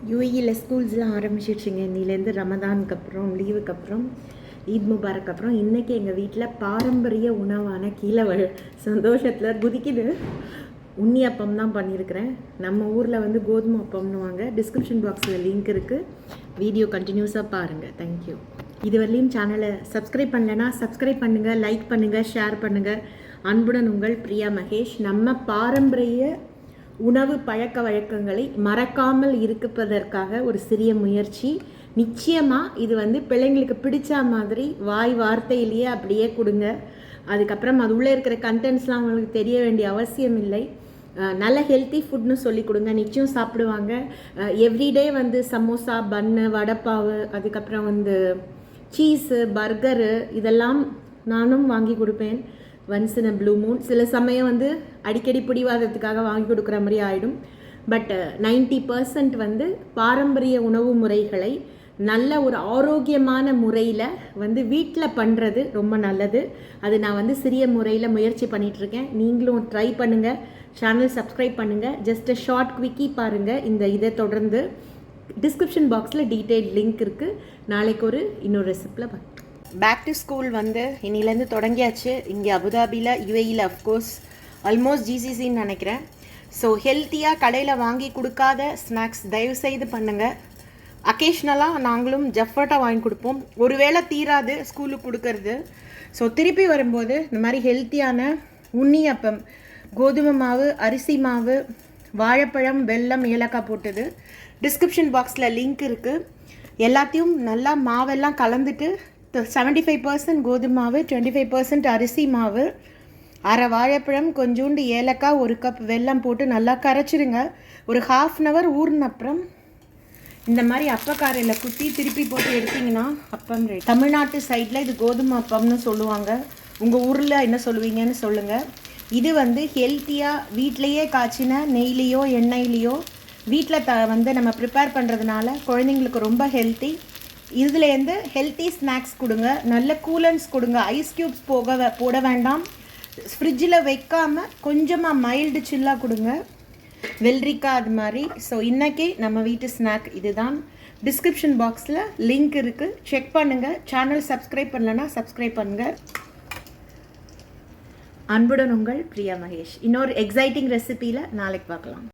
யூஏஇயில் ஸ்கூல்ஸ்லாம் ஆரம்பிச்சிடுச்சிங்க. இன்னிலேருந்து ரமதானுக்கு அப்புறம் லீவுக்கு அப்புறம் ஈத் முபாரக் அப்புறம் இன்றைக்கி எங்கள் வீட்டில் பாரம்பரிய உணவான கீழே சந்தோஷத்தில் குதிக்குது உண்ணியப்பம் தான் பண்ணியிருக்கிறேன். நம்ம ஊரில் வந்து கோதுமை அப்பம்னுவாங்க. டிஸ்கிரிப்ஷன் பாக்ஸில் லிங்க் இருக்குது. வீடியோ கண்டினியூஸாக பாருங்கள். தேங்க்யூ. இதுவரையிலும் சேனலை சப்ஸ்கிரைப் பண்ணலைன்னா சப்ஸ்கிரைப் பண்ணுங்கள், லைக் பண்ணுங்கள், ஷேர் பண்ணுங்கள். அன்புடன் உங்கள் பிரியா மகேஷ். நம்ம பாரம்பரிய உணவு பழக்க வழக்கங்களை மறக்காமல் இருப்பதற்காக ஒரு சிறிய முயற்சி. நிச்சயமாக இது வந்து பிள்ளைங்களுக்கு பிடிச்ச மாதிரி வாய் வார்த்தையிலேயே அப்படியே கொடுங்க. அதுக்கப்புறம் அது உள்ளே இருக்கிற கண்டென்ட்ஸ்லாம் அவங்களுக்கு தெரிய வேண்டிய அவசியம் இல்லை. நல்ல ஹெல்த்தி ஃபுட்னு சொல்லி கொடுங்க, நிச்சயம் சாப்பிடுவாங்க. எவ்ரிடே வந்து சமோசா, பன்னு, வடைப்பாவு, அதுக்கப்புறம் வந்து சீஸு, பர்கரு இதெல்லாம் நானும் வாங்கி கொடுப்பேன். Once in a blue Moon. சில சமயம் வந்து அடிக்கடி பிடிவாதத்துக்காக வாங்கி கொடுக்குற மாதிரி ஆகிடும். பட் 90% வந்து பாரம்பரிய உணவு முறைகளை நல்ல ஒரு ஆரோக்கியமான முறையில் வந்து வீட்டில் பண்ணுறது ரொம்ப நல்லது. அது நான் வந்து சிறிய முறையில் முயற்சி பண்ணிகிட்ருக்கேன். நீங்களும் ட்ரை பண்ணுங்கள். சேனல் சப்ஸ்கிரைப் பண்ணுங்கள். ஜஸ்ட் ஷார்ட் குவிக்கி பாருங்கள். இதை தொடர்ந்து டிஸ்கிரிப்ஷன் பாக்ஸில் டீட்டெயில் லிங்க் இருக்குது. நாளைக்கு இன்னொரு ரெசிப்பியில் பார்க்கலாம். பேக் டு ஸ்கூல் வந்து இன்னிலேருந்து தொடங்கியாச்சு. இங்கே அபுதாபியில், யூஏஇயில் அஃப்கோர்ஸ் ஆல்மோஸ்ட் ஜிசிசின்னு நினைக்கிறேன். ஸோ ஹெல்த்தியாக கடையில் வாங்கி கொடுக்காத ஸ்நாக்ஸ் தயவுசெய்து பண்ணுங்கள். அக்கேஷ்னலாக நாங்களும் ஜஃபர்ட்டாக வாங்கி கொடுப்போம். ஒருவேளை தீராது ஸ்கூலுக்கு கொடுக்கறது. ஸோ திருப்பி வரும்போது இந்த மாதிரி ஹெல்த்தியான உண்ணியப்பம், கோதுமை மாவு, அரிசி மாவு, வாழைப்பழம், வெல்லம், ஏலக்காய் போட்டது டிஸ்கிரிப்ஷன் பாக்ஸில் லிங்க் இருக்குது. எல்லாத்தையும் நல்லா மாவெல்லாம் கலந்துட்டு 75% கோதுமை மாவு, 25% அரிசி மாவு, அரை வாழைப்பழம், கொஞ்சோண்டு ஏலக்காய், 1 கப் வெல்லம் போட்டு நல்லா கரைச்சிடுங்க. ஒரு 1/2 அன் ஹவர் ஊறின அப்புறம் இந்த மாதிரி அப்பக்காரையில் குத்தி திருப்பி போட்டு எடுத்திங்கன்னா அப்பம் ரெடி. தமிழ்நாட்டு சைடில் இது கோதுமை அப்பம்னு சொல்லுவாங்க. உங்கள் ஊரில் என்ன சொல்லுவீங்கன்னு சொல்லுங்கள். இது வந்து ஹெல்த்தியாக வீட்டிலையே காய்ச்சின நெய்லேயோ எண்ணெய்லேயோ வீட்டில் வந்து நம்ம ப்ரிப்பேர் பண்ணுறதுனால குழந்தைங்களுக்கு ரொம்ப ஹெல்த்தி. இதுலேருந்து ஹெல்த்தி ஸ்நாக்ஸ் கொடுங்க. நல்ல கூலன்ஸ் கொடுங்க. ஐஸ் க்யூப்ஸ் போட வேண்டாம். ஃப்ரிட்ஜில் வைக்காமல் கொஞ்சமாக மைல்டு சில்லாக கொடுங்க. வெள்ளரிக்காய் அது மாதிரி. ஸோ இன்றைக்கி நம்ம வீட்டு ஸ்நாக் இதுதான். டிஸ்கிரிப்ஷன் பாக்ஸில் லிங்க் இருக்குது, செக் பண்ணுங்கள். சேனல் சப்ஸ்கிரைப் பண்ணலைன்னா சப்ஸ்கிரைப் பண்ணுங்கள். அன்புடன் உங்கள் பிரியா மகேஷ். இன்னொரு எக்ஸைட்டிங் ரெசிபியில் நாளைக்கு பார்க்கலாம்.